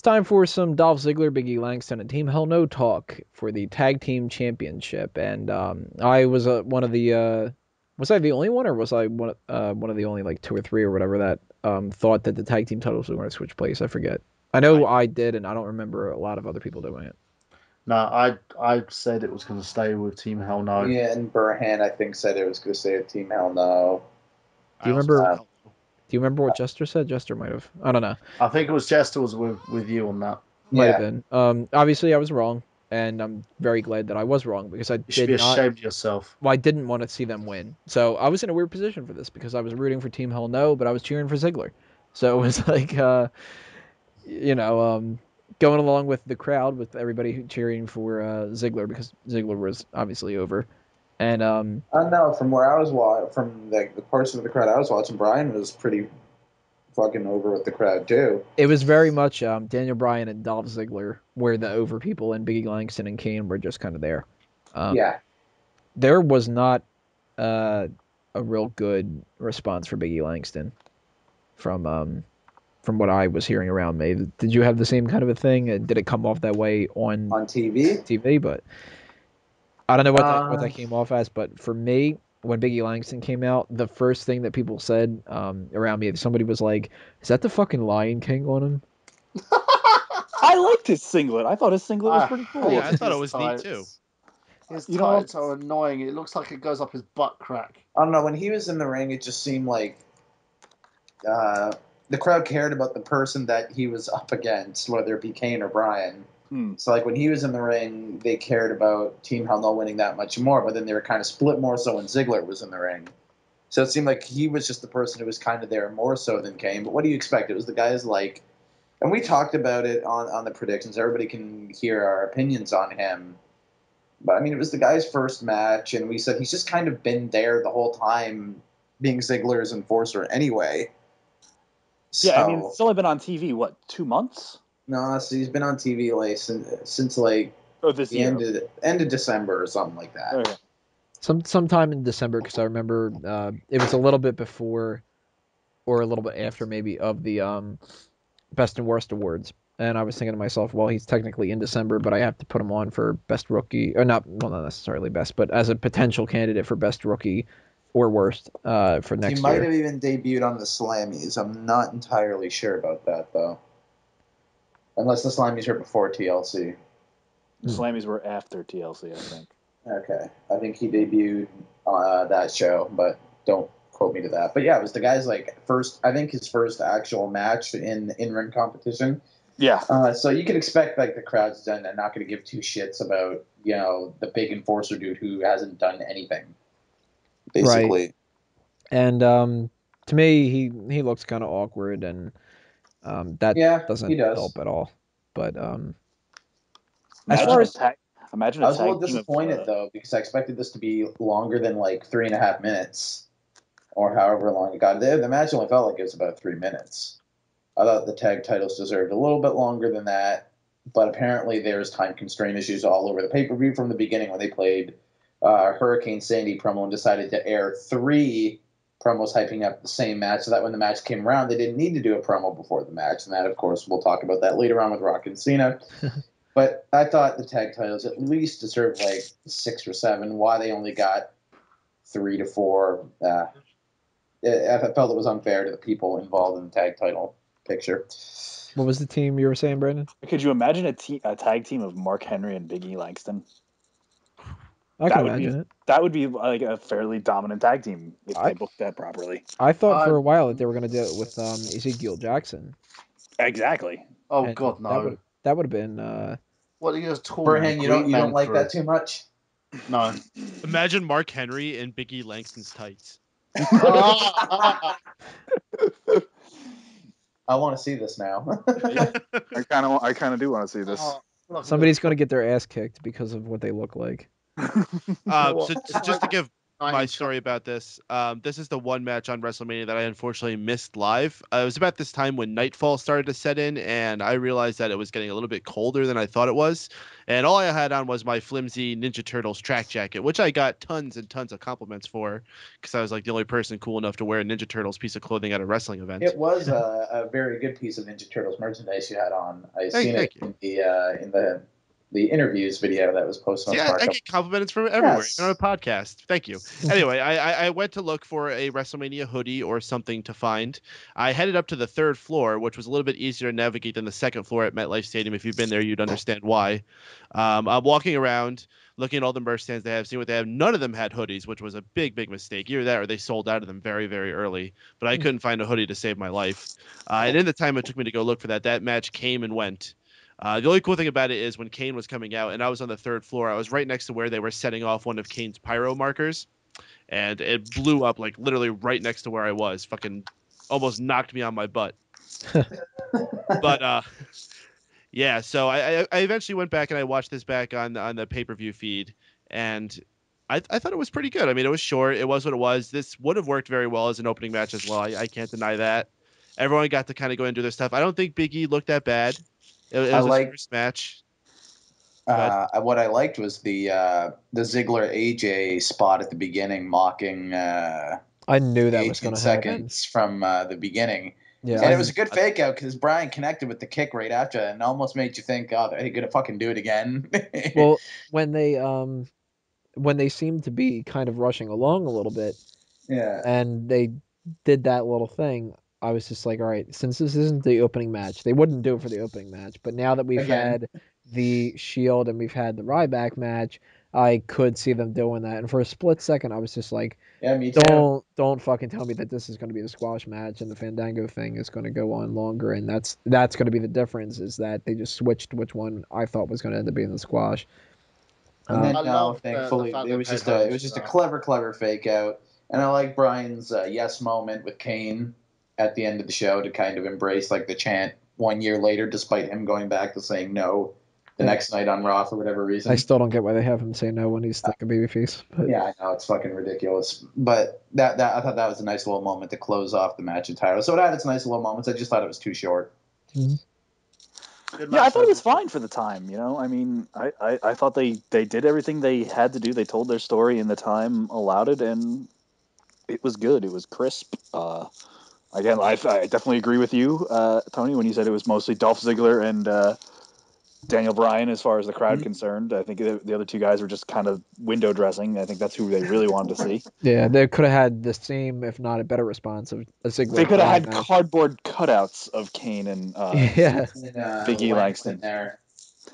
It's time for some Dolph Ziggler, Big E Langston, and Team Hell No talk for the Tag Team Championship. And I was one of the. Was I the only one, or was I one of the only like two or three or whatever that thought that the tag team titles were going to switch place? I forget. I know I did, and I don't remember a lot of other people doing it. No, I said it was going to stay with Team Hell No. Yeah, and Burhan, I think, said it was going to stay with Team Hell No. Do you remember? Do you remember what Jester said? Jester might have. I don't know. I think it was Jester was with you on that. Might have been. Obviously, I was wrong, and I'm very glad that I was wrong because I You should be ashamed of yourself. Well, I didn't want to see them win, so I was in a weird position for this because I was rooting for Team Hell No, but I was cheering for Ziggler. So it was like, going along with the crowd, with everybody cheering for Ziggler because Ziggler was obviously over. And I don't know, from where I was watching, from the portion of the crowd I was watching, Bryan was pretty fucking over with the crowd too. It was very much Daniel Bryan and Dolph Ziggler were the over people, and Biggie Langston and Kane were just kind of there. There was not a real good response for Biggie Langston from what I was hearing around me. Did you have the same kind of a thing? Did it come off that way on TV? TV, but I don't know what that came off as. But for me, when Biggie Langston came out, the first thing that people said around me, somebody was like, "Is that the fucking Lion King on him?" I liked his singlet. I thought his singlet was pretty cool. Yeah, I thought it was neat too. His tights are annoying. It looks like it goes up his butt crack. I don't know. When he was in the ring, it just seemed like the crowd cared about the person that he was up against, whether it be Kane or Bryan. So, like, when he was in the ring, they cared about Team Hell No winning that much more, but then they were kind of split more so when Ziggler was in the ring. So it seemed like he was just the person who was kind of there more so than Kane. But what do you expect? It was the guys like, and we talked about it on the predictions. Everybody can hear our opinions on him. But, I mean, it was the guy's first match, and we said he's just kind of been there the whole time, being Ziggler's enforcer anyway. Yeah, I mean, it's only been on TV, what, 2 months? No, so he's been on TV like since like this year. End of December or something like that. Okay. Sometime in December, because I remember it was a little bit before or a little bit after maybe of the Best and Worst awards. And I was thinking to myself, well, he's technically in December, but I have to put him on for Best Rookie, or not necessarily Best, but as a potential candidate for Best Rookie or Worst for next year. He might have even debuted on the Slammies. I'm not entirely sure about that, though. Unless the Slammies were before TLC. The Slammies were after TLC, I think. Okay. I think he debuted on that show, but don't quote me to that. But yeah, it was the guy's his first actual match in in-ring competition. Yeah. So you can expect like the crowd's done and not going to give two shits about, the big enforcer dude who hasn't done anything. Basically. Right. And to me, he looks kind of awkward, and that doesn't help at all. But as far as imagine I was a little disappointed though, because I expected this to be longer than like 3.5 minutes, or however long it got. The match only felt like it was about 3 minutes. I thought the tag titles deserved a little bit longer than that, but apparently there's time constraint issues all over the pay-per-view from the beginning when they played Hurricane Sandy promo and decided to air 3 promos hyping up the same match, so that when the match came around, they didn't need to do a promo before the match. And that, of course, we'll talk about that later on with Rock and Cena. But I thought the tag titles at least deserved like 6 or 7. Why they only got 3 to 4, I felt it was unfair to the people involved in the tag title picture. What was the team you were saying, Brandon? Could you imagine a tag team of Mark Henry and Big E Langston? I can imagine it. That would be like a fairly dominant tag team if they booked that properly. I thought for a while that they were going to do it with Ezekiel Jackson. Exactly. Oh, God, no. That would have been... What are you guys talking Burhan, you don't like that too much? No. Imagine Mark Henry and Biggie Langston's tights. I want to see this now. I kind of do want to see this. Somebody's going to get their ass kicked because of what they look like. So just to give my story about this. This is the one match on WrestleMania that I unfortunately missed live. It was about this time when nightfall started to set in, and I realized that it was getting a little bit colder than I thought it was. And all I had on was my flimsy Ninja Turtles track jacket, which I got tons and tons of compliments for, because I was like the only person cool enough to wear a Ninja Turtles piece of clothing at a wrestling event. It was a very good piece of Ninja Turtles merchandise you had on. I've seen it in the interviews video that was posted on Smark. I get compliments from everywhere, Yes. on a podcast. Thank you. Anyway, I went to look for a WrestleMania hoodie or something to find. I headed up to the third floor, which was a little bit easier to navigate than the second floor at MetLife Stadium. If you've been there, you'd understand why. I'm walking around, looking at all the merch stands they have, seeing what they have. None of them had hoodies, which was a big, big mistake. Either that or they sold out of them very, very early. But I couldn't find a hoodie to save my life. And in the time it took me to go look for that match came and went. The only cool thing about it is when Kane was coming out and I was on the third floor, I was right next to where they were setting off one of Kane's pyro markers, and it blew up like literally right next to where I was. Fucking almost knocked me on my butt. But yeah, so I eventually went back and I watched this back on the pay-per-view feed, and I thought it was pretty good. I mean, it was short. It was what it was. This would have worked very well as an opening match as well. I can't deny that. Everyone got to kind of go and do their stuff. I don't think Big E looked that bad. It was his first match. What I liked was the Ziggler AJ spot at the beginning, mocking. I knew that was going to happen. Seconds from the beginning. Yeah, and it was a good fake out because Bryan connected with the kick right after, and almost made you think, "Oh, are they gonna fucking do it again?" Well, when they seemed to be kind of rushing along a little bit, yeah, and they did that little thing, I was just like, all right, since this isn't the opening match, they wouldn't do it for the opening match, but now that we've had the Shield and we've had the Ryback match, I could see them doing that. And for a split second, I was just like, yeah, me too. Don't fucking tell me that this is going to be the squash match and the Fandango thing is going to go on longer, and that's going to be the difference, is that they just switched which one I thought was going to end up being the squash. And then thankfully, it was just a clever fake out, and I like Bryan's yes moment with Kane at the end of the show to kind of embrace like the chant 1 year later, despite him going back to saying no the next night on Raw for whatever reason. I still don't get why they have him say no when he's like a babyface. But... yeah, I know, it's fucking ridiculous. But that I thought that was a nice little moment to close off the match entirely. So it had its nice little moments. I just thought it was too short. Mm-hmm. Yeah, I thought it was fine for the time. You know, I mean, I thought they did everything they had to do. They told their story, and the time allowed it, and it was good. It was crisp. Again, I definitely agree with you, Tony, when you said it was mostly Dolph Ziggler and Daniel Bryan as far as the crowd concerned. I think the other two guys were just kind of window dressing. I think that's who they really wanted to see. Yeah, they could have had the same, if not a better response of a Ziggler. They could have had cardboard cutouts of Kane and Big E Langston. There.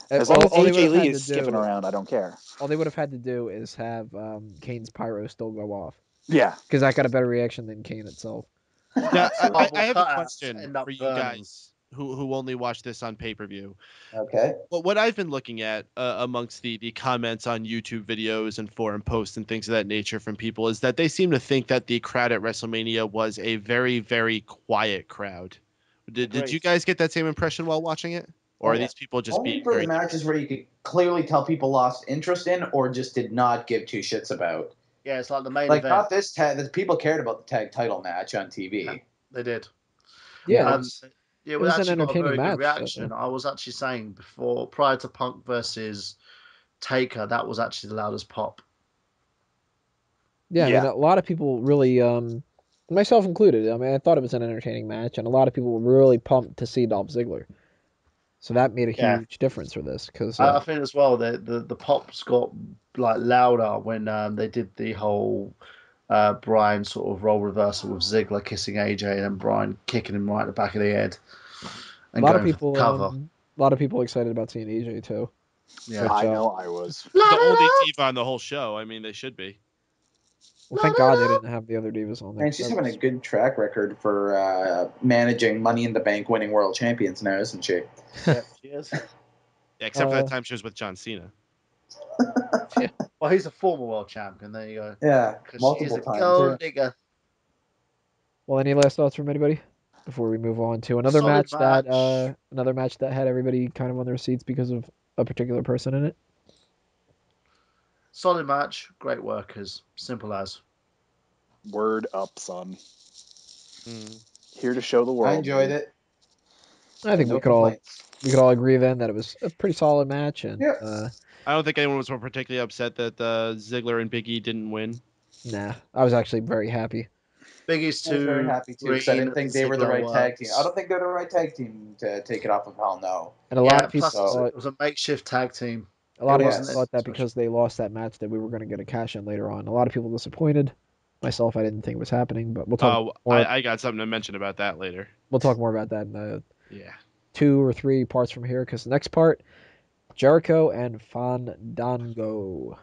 As long as AJ Lee is skipping around, I don't care. All they would have had to do is have Kane's pyro still go off. Yeah. Because that got a better reaction than Kane itself. Now, I have a question for you guys who only watch this on pay-per-view. Okay. Well, what I've been looking at amongst the comments on YouTube videos and forum posts and things of that nature from people is that they seem to think that the crowd at WrestleMania was a very, very quiet crowd. Did you guys get that same impression while watching it? Or are these people just only being for the matches where you could clearly tell people lost interest in or just did not give two shits about? Yeah, it's like the main like event. Not this tag. The people cared about the tag title match on TV. Yeah, they did. Yeah, it was actually an entertaining match. Reaction. I was actually saying prior to Punk versus Taker, that was actually the loudest pop. Yeah, I mean, a lot of people really, myself included. I mean, I thought it was an entertaining match, and a lot of people were really pumped to see Dolph Ziggler. So that made a huge difference for this, because I think as well the pops got like louder when they did the whole Bryan sort of role reversal with Ziggler kissing AJ and then Bryan kicking him right in the back of the head. And a lot of people excited about seeing AJ too. Yeah, which, I know I was. the only diva on the whole show. I mean, they should be. Well, thank God they didn't have the other divas on there. And she's having a good track record for managing Money in the Bank winning world champions now, isn't she? Yeah, she is. Yeah, except for that time she was with John Cena. Yeah. Well, he's a former world champion. There you go. Yeah, multiple times. Gold digger. Well, any last thoughts from anybody before we move on to another match that had everybody kind of on their seats because of a particular person in it? Solid match, great workers, simple as. Word up, son. Mm. Here to show the world. I enjoyed it. I think No we could all complaints. agree then that it was a pretty solid match, and Yeah. I don't think anyone was particularly upset that Ziggler and Big E didn't win. nah, I was actually very happy. Biggie's I was very too happy too because I green. didn't think they were the Ziggler right tag team. works. I don't think they're the right tag team to take it off of Hell No. And a lot Yeah, of people plus thought, it was a makeshift tag team. a lot of Yes. people thought that because they lost that match that we were going to get a cash in later on. A lot of people disappointed. Myself, I didn't think it was happening, but we'll talk more. I got something to mention about that later. We'll talk more about that in Yeah. 2 or 3 parts from here, because the next part, Jericho and Fandango.